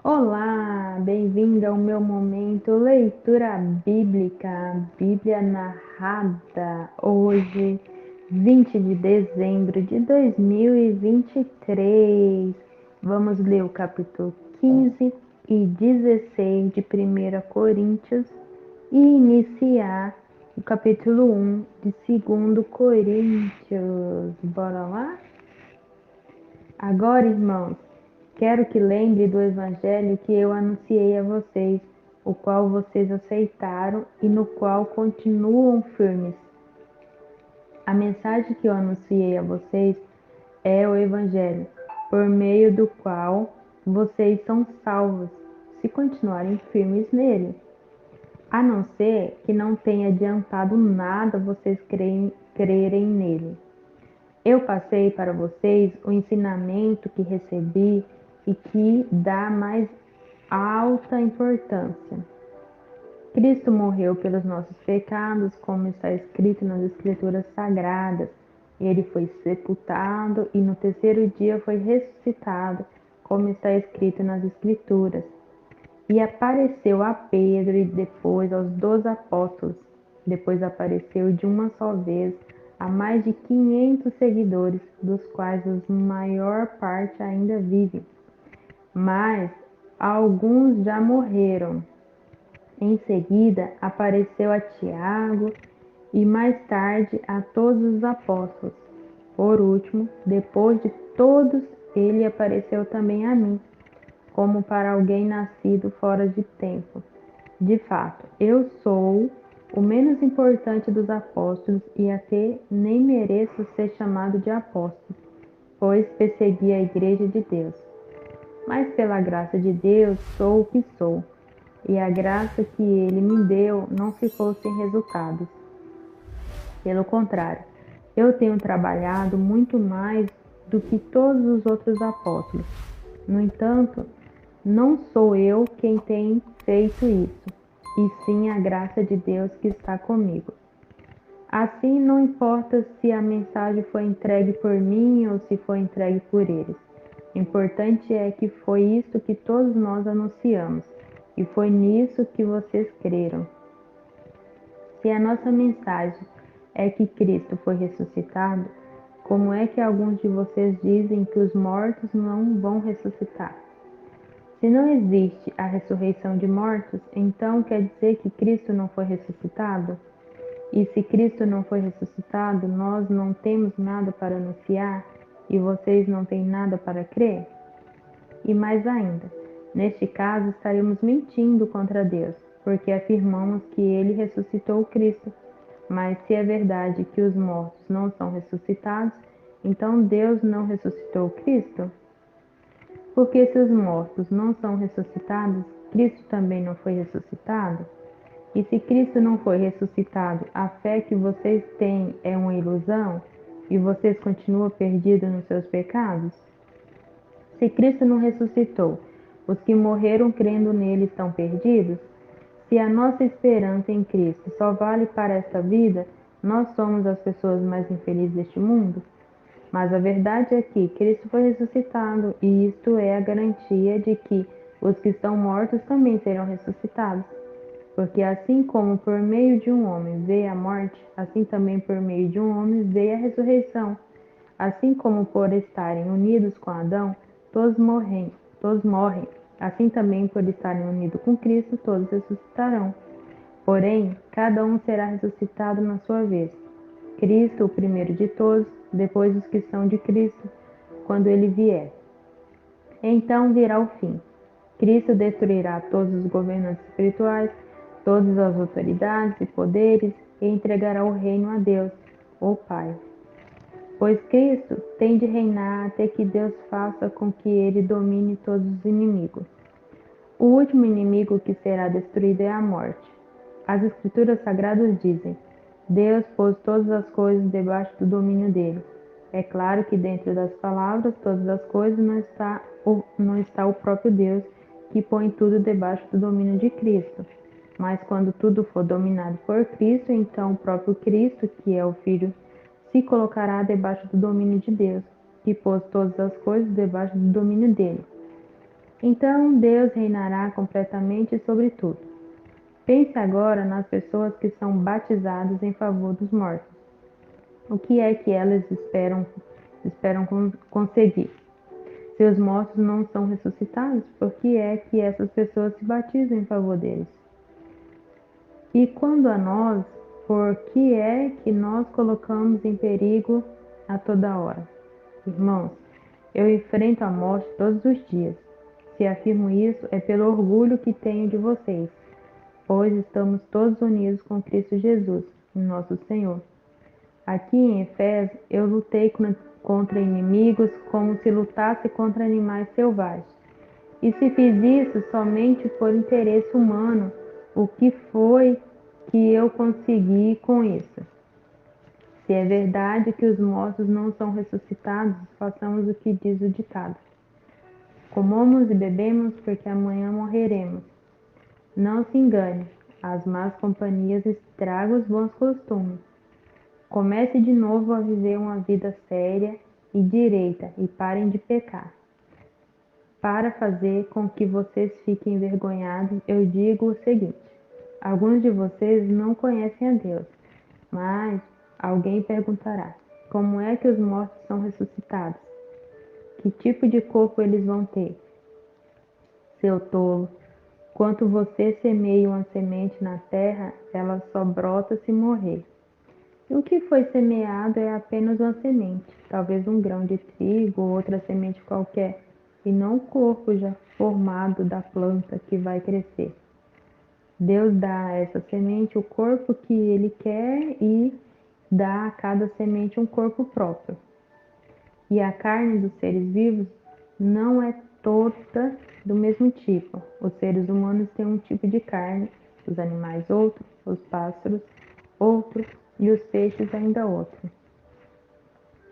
Olá, bem-vindo ao meu momento leitura bíblica, Bíblia narrada, hoje, 20 de dezembro de 2023. Vamos ler o capítulo 15 e 16 de 1 Coríntios e iniciar o capítulo 1 de 2 Coríntios. Bora lá? Agora, irmãos, quero que lembre do evangelho que eu anunciei a vocês, o qual vocês aceitaram e no qual continuam firmes. A mensagem que eu anunciei a vocês é o evangelho, por meio do qual vocês são salvos, se continuarem firmes nele. A não ser que não tenha adiantado nada vocês crerem nele. Eu passei para vocês o ensinamento que recebi e que dá mais alta importância. Cristo morreu pelos nossos pecados, como está escrito nas Escrituras Sagradas. Ele foi sepultado e no terceiro dia foi ressuscitado, como está escrito nas Escrituras. E apareceu a Pedro e depois aos 12 apóstolos. Depois apareceu de uma só vez a mais de 500 seguidores, dos quais a maior parte ainda vive. Mas alguns já morreram. Em seguida apareceu a Tiago e mais tarde a todos os apóstolos. Por último, depois de todos, ele apareceu também a mim, como para alguém nascido fora de tempo. De fato, eu sou o menos importante dos apóstolos e até nem mereço ser chamado de apóstolo, pois persegui a igreja de Deus. Mas pela graça de Deus sou o que sou, e a graça que ele me deu não ficou sem resultados. Pelo contrário, eu tenho trabalhado muito mais do que todos os outros apóstolos. No entanto, não sou eu quem tem feito isso, e sim a graça de Deus que está comigo. Assim, não importa se a mensagem foi entregue por mim ou se foi entregue por eles. O importante é que foi isso que todos nós anunciamos, e foi nisso que vocês creram. Se a nossa mensagem é que Cristo foi ressuscitado, como é que alguns de vocês dizem que os mortos não vão ressuscitar? Se não existe a ressurreição de mortos, então quer dizer que Cristo não foi ressuscitado? E se Cristo não foi ressuscitado, nós não temos nada para anunciar e vocês não têm nada para crer? E mais ainda, neste caso estaremos mentindo contra Deus, porque afirmamos que ele ressuscitou Cristo. Mas se é verdade que os mortos não são ressuscitados, então Deus não ressuscitou Cristo? Porque se os mortos não são ressuscitados, Cristo também não foi ressuscitado? E se Cristo não foi ressuscitado, a fé que vocês têm é uma ilusão e vocês continuam perdidos nos seus pecados? Se Cristo não ressuscitou, os que morreram crendo nele estão perdidos? Se a nossa esperança em Cristo só vale para esta vida, nós somos as pessoas mais infelizes deste mundo? Mas a verdade é que Cristo foi ressuscitado, e isto é a garantia de que os que estão mortos também serão ressuscitados. Porque assim como por meio de um homem veio a morte, assim também por meio de um homem veio a ressurreição. Assim como por estarem unidos com Adão, todos morrem, assim também por estarem unidos com Cristo, todos ressuscitarão. Porém, cada um será ressuscitado na sua vez. Cristo, o primeiro de todos, depois os que são de Cristo, quando ele vier. Então virá o fim. Cristo destruirá todos os governantes espirituais, todas as autoridades e poderes, e entregará o reino a Deus, o Pai. Pois Cristo tem de reinar até que Deus faça com que ele domine todos os inimigos. O último inimigo que será destruído é a morte. As Escrituras Sagradas dizem: Deus pôs todas as coisas debaixo do domínio dele. É claro que dentro das palavras todas as coisas não está o próprio Deus, que põe tudo debaixo do domínio de Cristo. Mas quando tudo for dominado por Cristo, então o próprio Cristo, que é o Filho, se colocará debaixo do domínio de Deus, que pôs todas as coisas debaixo do domínio dele. Então Deus reinará completamente sobre tudo. Pense agora nas pessoas que são batizadas em favor dos mortos. O que é que elas esperam conseguir? Se os mortos não são ressuscitados, por que é que essas pessoas se batizam em favor deles? E quando a nós, por que é que nós colocamos em perigo a toda hora? Irmãos, eu enfrento a morte todos os dias. Se afirmo isso, é pelo orgulho que tenho de vocês, pois estamos todos unidos com Cristo Jesus, nosso Senhor. Aqui em Efésios, eu lutei contra inimigos como se lutasse contra animais selvagens. E se fiz isso somente por interesse humano, o que foi que eu consegui com isso? Se é verdade que os mortos não são ressuscitados, façamos o que diz o ditado: comamos e bebemos, porque amanhã morreremos. Não se engane, as más companhias estragam os bons costumes. Comece de novo a viver uma vida séria e direita e parem de pecar. Para fazer com que vocês fiquem envergonhados, eu digo o seguinte: alguns de vocês não conhecem a Deus, mas alguém perguntará: como é que os mortos são ressuscitados? Que tipo de corpo eles vão ter? Seu tolo, quando você semeia uma semente na terra, ela só brota se morrer. E o que foi semeado é apenas uma semente, talvez um grão de trigo ou outra semente qualquer, e não o corpo já formado da planta que vai crescer. Deus dá a essa semente o corpo que Ele quer e dá a cada semente um corpo próprio. E a carne dos seres vivos não é toda do mesmo tipo. Os seres humanos têm um tipo de carne, os animais outro, os pássaros outro e os peixes ainda outro.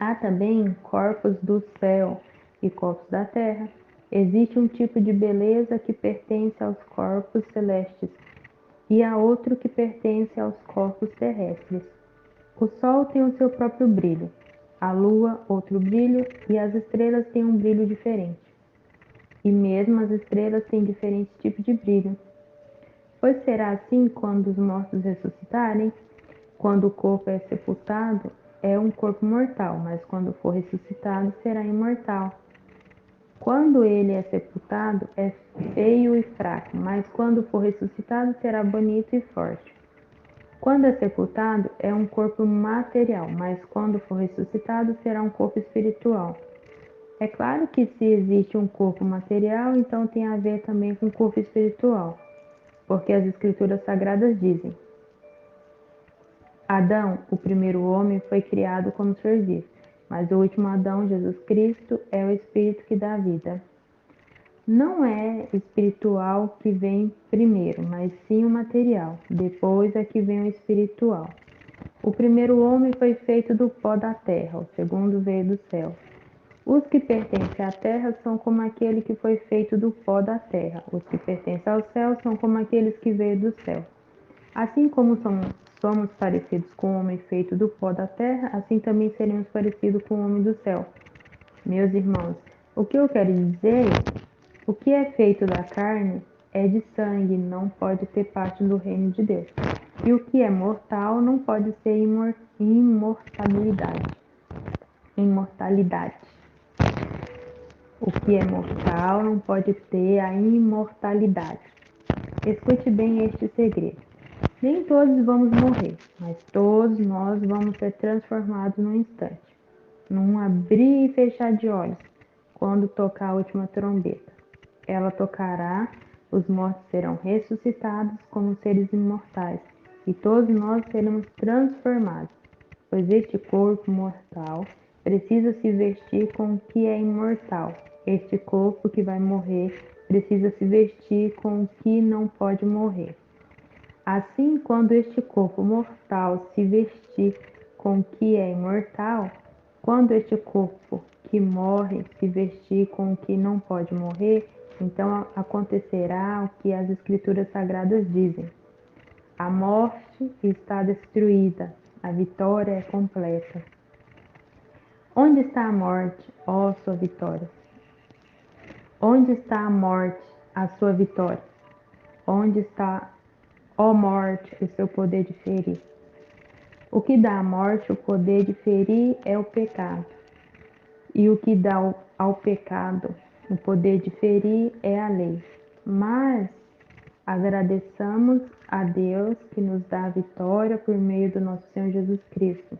Há também corpos do céu e corpos da terra. Existe um tipo de beleza que pertence aos corpos celestes e há outro que pertence aos corpos terrestres. O sol tem o seu próprio brilho, a lua outro brilho e as estrelas têm um brilho diferente. E mesmo as estrelas têm diferentes tipos de brilho. Pois será assim quando os mortos ressuscitarem? Quando o corpo é sepultado, é um corpo mortal, mas quando for ressuscitado, será imortal. Quando ele é sepultado, é feio e fraco, mas quando for ressuscitado, será bonito e forte. Quando é sepultado, é um corpo material, mas quando for ressuscitado, será um corpo espiritual. É claro que se existe um corpo material, então tem a ver também com o corpo espiritual, porque as Escrituras Sagradas dizem: Adão, o primeiro homem, foi criado como ser vivo, mas o último Adão, Jesus Cristo, é o Espírito que dá vida. Não é espiritual que vem primeiro, mas sim o material. Depois é que vem o espiritual. O primeiro homem foi feito do pó da terra, o segundo veio do céu. Os que pertencem à terra são como aquele que foi feito do pó da terra. Os que pertencem ao céu são como aqueles que veio do céu. Assim como somos parecidos com o homem feito do pó da terra, assim também seremos parecidos com o homem do céu. Meus irmãos, o que eu quero dizer, o que é feito da carne é de sangue, não pode ter parte do reino de Deus. E o que é mortal não pode ser imortalidade. O que é mortal não pode ter a imortalidade. Escute bem este segredo. Nem todos vamos morrer, mas todos nós vamos ser transformados num instante, num abrir e fechar de olhos, quando tocar a última trombeta. Ela tocará, os mortos serão ressuscitados como seres imortais, e todos nós seremos transformados, pois este corpo mortal precisa se vestir com o que é imortal. Este corpo que vai morrer precisa se vestir com o que não pode morrer. Assim, quando este corpo mortal se vestir com o que é imortal, quando este corpo que morre se vestir com o que não pode morrer, então acontecerá o que as Escrituras Sagradas dizem: a morte está destruída, a vitória é completa. Onde está a morte, ó sua vitória? Onde está a morte, a sua vitória? Onde está, ó morte, o seu poder de ferir? O que dá à morte o poder de ferir é o pecado. E o que dá ao pecado o poder de ferir é a lei. Mas agradeçamos a Deus que nos dá a vitória por meio do nosso Senhor Jesus Cristo.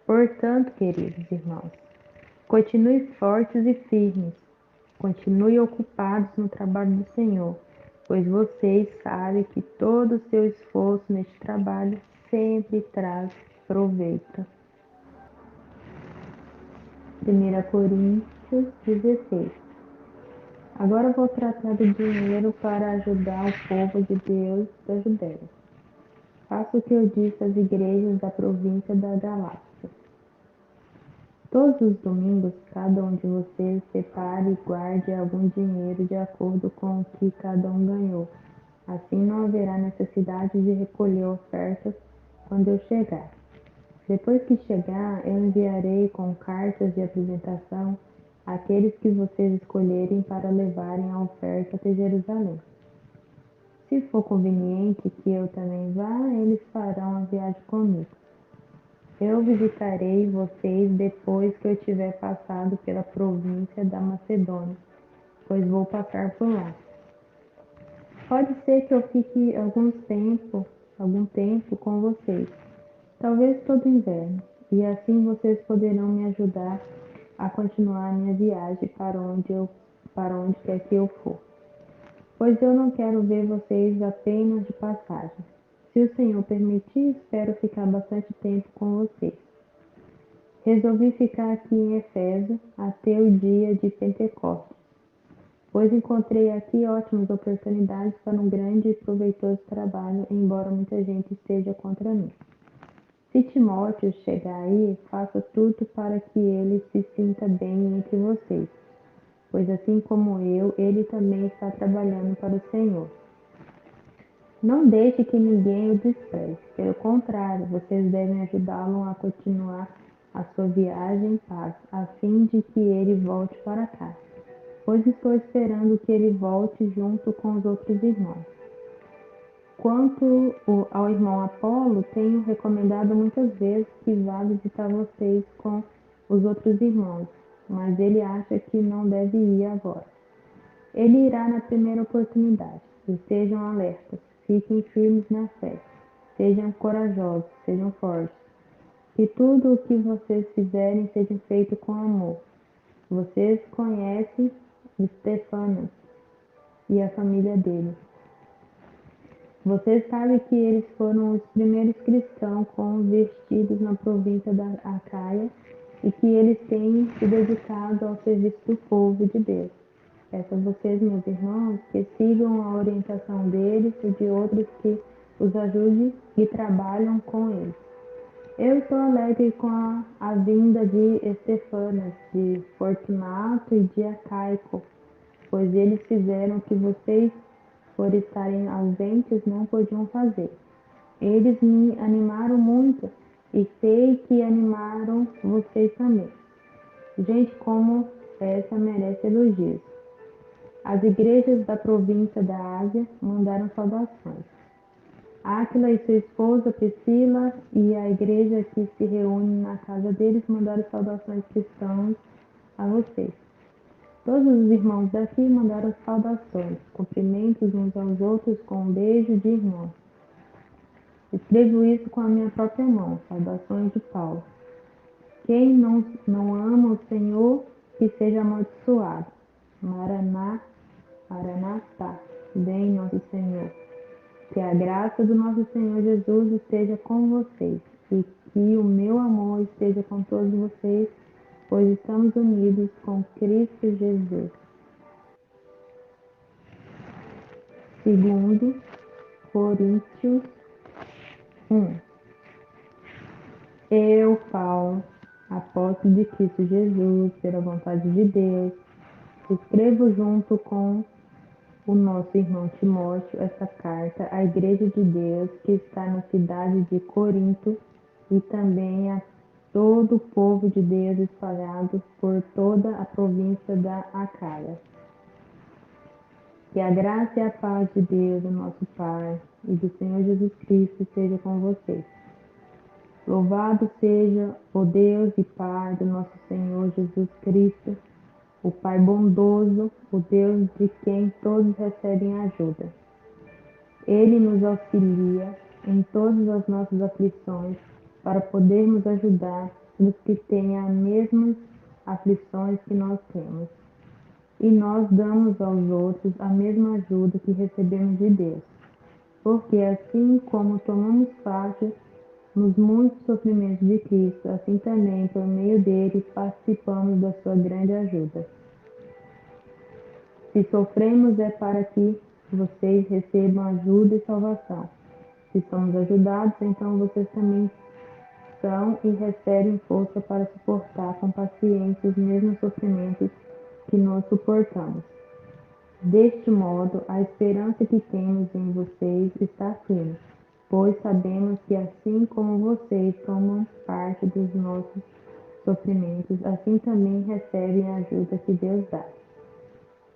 Portanto, queridos irmãos, continue fortes e firmes, continue ocupados no trabalho do Senhor, pois vocês sabem que todo o seu esforço neste trabalho sempre traz proveito. 1 Coríntios 16. Agora vou tratar do dinheiro para ajudar o povo de Deus da Judéia. Faça o que eu disse às igrejas da província da Galácia. Todos os domingos, cada um de vocês separe e guarde algum dinheiro de acordo com o que cada um ganhou. Assim não haverá necessidade de recolher ofertas quando eu chegar. Depois que chegar, eu enviarei com cartas de apresentação aqueles que vocês escolherem para levarem a oferta até Jerusalém. Se for conveniente que eu também vá, eles farão a viagem comigo. Eu visitarei vocês depois que eu tiver passado pela província da Macedônia, pois vou passar por lá. Pode ser que eu fique algum tempo com vocês, talvez todo inverno, e assim vocês poderão me ajudar a continuar a minha viagem para onde quer que eu for. Pois eu não quero ver vocês apenas de passagem. Se o Senhor permitir, espero ficar bastante tempo com vocês. Resolvi ficar aqui em Éfeso até o dia de Pentecostes, pois encontrei aqui ótimas oportunidades para um grande e proveitoso trabalho, embora muita gente esteja contra mim. Se Timóteo chegar aí, faça tudo para que ele se sinta bem entre vocês, pois assim como eu, ele também está trabalhando para o Senhor. Não deixe que ninguém o despreze, pelo contrário, vocês devem ajudá-lo a continuar a sua viagem em paz, a fim de que ele volte para cá, pois estou esperando que ele volte junto com os outros irmãos. Quanto ao irmão Apolo, tenho recomendado muitas vezes que vá visitar vocês com os outros irmãos, mas ele acha que não deve ir agora. Ele irá na primeira oportunidade. Estejam alertas, fiquem firmes na fé, sejam corajosos, sejam fortes. Que tudo o que vocês fizerem seja feito com amor. Vocês conhecem Stefanas e a família dele. Vocês sabem que eles foram os primeiros cristãos convertidos na província da Acaia e que eles têm se dedicado ao serviço do povo de Deus. Peço a vocês, meus irmãos, que sigam a orientação deles e de outros que os ajudem e trabalham com eles. Eu estou alegre com a vinda de Estefanas, de Fortunato e de Acaico, pois eles fizeram o que vocês, por estarem ausentes, não podiam fazer. Eles me animaram muito e sei que animaram vocês também. Gente como essa merece elogios. As igrejas da província da Ásia mandaram saudações. Áquila e sua esposa Priscila e a igreja que se reúne na casa deles mandaram saudações cristãs a vocês. Todos os irmãos daqui mandaram saudações, cumprimentos uns aos outros com um beijo de irmão. Escrevo isso com a minha própria mão, saudações de Paulo. Quem não ama o Senhor, que seja amaldiçoado. Maranatá, vem nosso Senhor. Que a graça do nosso Senhor Jesus esteja com vocês e que o meu amor esteja com todos vocês, pois estamos unidos com Cristo Jesus. 2 Coríntios 1. Eu, Paulo, apóstolo de Cristo Jesus, pela vontade de Deus, escrevo junto com o nosso irmão Timóteo essa carta à Igreja de Deus que está na cidade de Corinto e também a todo o povo de Deus espalhado por toda a província da Acaia. Que a graça e a paz de Deus, o nosso Pai, e do Senhor Jesus Cristo seja com vocês. Louvado seja o Deus e Pai do nosso Senhor Jesus Cristo, o Pai bondoso, o Deus de quem todos recebem ajuda. Ele nos auxilia em todas as nossas aflições para podermos ajudar os que têm as mesmas aflições que nós temos. E nós damos aos outros a mesma ajuda que recebemos de Deus. Porque assim como tomamos parte nos muitos sofrimentos de Cristo, assim também, por meio dele, participamos da sua grande ajuda. Se sofremos é para que vocês recebam ajuda e salvação. Se somos ajudados, então vocês também são e recebem força para suportar com paciência os mesmos sofrimentos que nós suportamos. Deste modo, a esperança que temos em vocês está firme, pois sabemos que assim como vocês tomam parte dos nossos sofrimentos, assim também recebem a ajuda que Deus dá.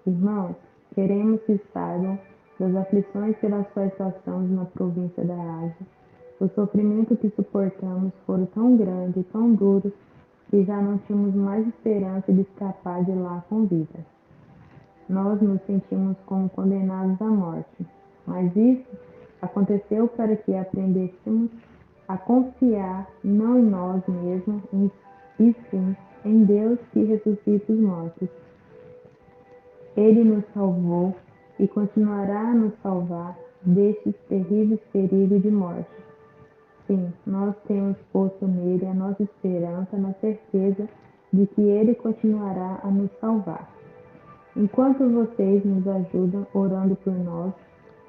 Irmãos, queremos que saibam das aflições pelas quais passamos na província da Ásia. O sofrimento que suportamos foram tão grandes e tão duros que já não tínhamos mais esperança de escapar de lá com vida. Nós nos sentimos como condenados à morte, mas isso aconteceu para que aprendêssemos a confiar não em nós mesmos, e sim em Deus que ressuscita os mortos. Ele nos salvou e continuará a nos salvar destes terríveis perigos de morte. Sim, nós temos posto nele a nossa esperança na certeza de que ele continuará a nos salvar. Enquanto vocês nos ajudam orando por nós,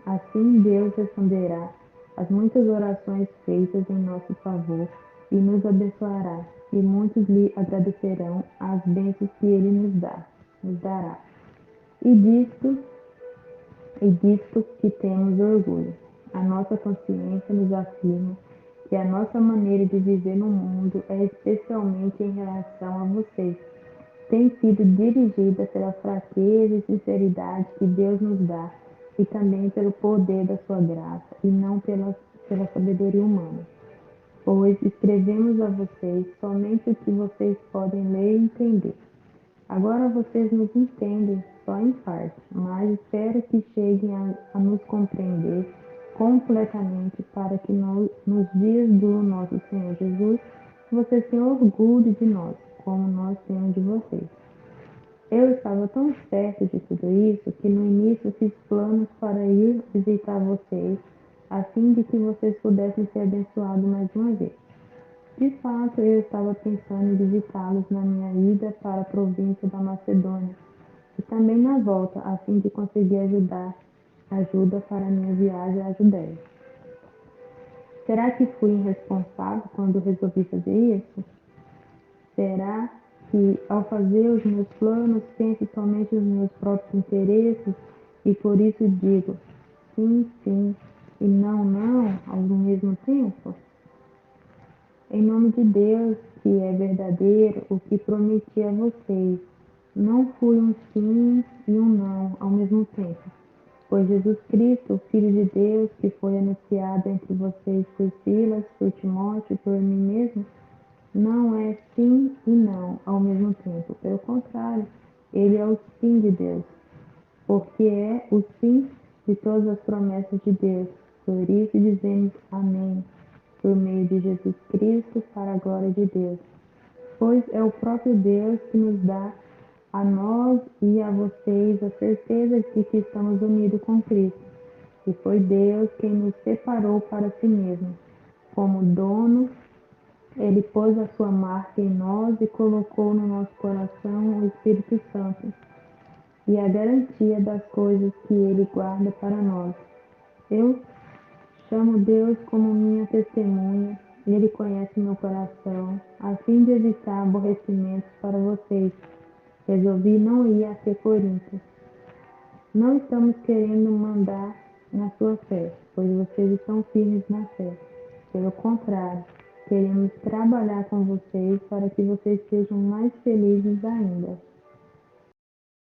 assim Deus responderá às muitas orações feitas em nosso favor e nos abençoará, e muitos lhe agradecerão as bênçãos que ele nos dará. E disto que temos orgulho. A nossa consciência nos afirma que a nossa maneira de viver no mundo é especialmente em relação a vocês. Tem sido dirigida pela fraqueza e sinceridade que Deus nos dá e também pelo poder da sua graça e não pela sabedoria humana. Pois escrevemos a vocês somente o que vocês podem ler e entender. Agora vocês nos entendem só em parte, mas espero que cheguem a nos compreender completamente para que nos dias do nosso Senhor Jesus, vocês tenham orgulho de nós, como nós temos de vocês. Eu estava tão certo de tudo isso que no início fiz planos para ir visitar vocês, a fim de que vocês pudessem ser abençoados mais uma vez. De fato, eu estava pensando em visitá-los na minha ida para a província da Macedônia e também na volta, a fim de conseguir ajuda para a minha viagem à Judéia. Será que fui irresponsável quando resolvi fazer isso? Será que, ao fazer os meus planos, penso somente nos meus próprios interesses e por isso digo sim, sim e não, não ao mesmo tempo? Em nome de Deus, que é verdadeiro, o que prometi a vocês, não foi um sim e um não ao mesmo tempo. Pois Jesus Cristo, o Filho de Deus, que foi anunciado entre vocês por Silas, por Timóteo e por mim mesmo, não é sim e não ao mesmo tempo. Pelo contrário, ele é o sim de Deus, porque é o sim de todas as promessas de Deus. Por isso dizemos amém, por meio de Jesus Cristo, para a glória de Deus. Pois é o próprio Deus que nos dá a nós e a vocês a certeza de que estamos unidos com Cristo. E foi Deus quem nos separou para si mesmo. Como dono, ele pôs a sua marca em nós e colocou no nosso coração o Espírito Santo e a garantia das coisas que ele guarda para nós. Eu chamo Deus como minha testemunha, e ele conhece meu coração, a fim de evitar aborrecimentos para vocês. Resolvi não ir até Corinto. Não estamos querendo mandar na sua fé, pois vocês estão firmes na fé. Pelo contrário, queremos trabalhar com vocês para que vocês sejam mais felizes ainda.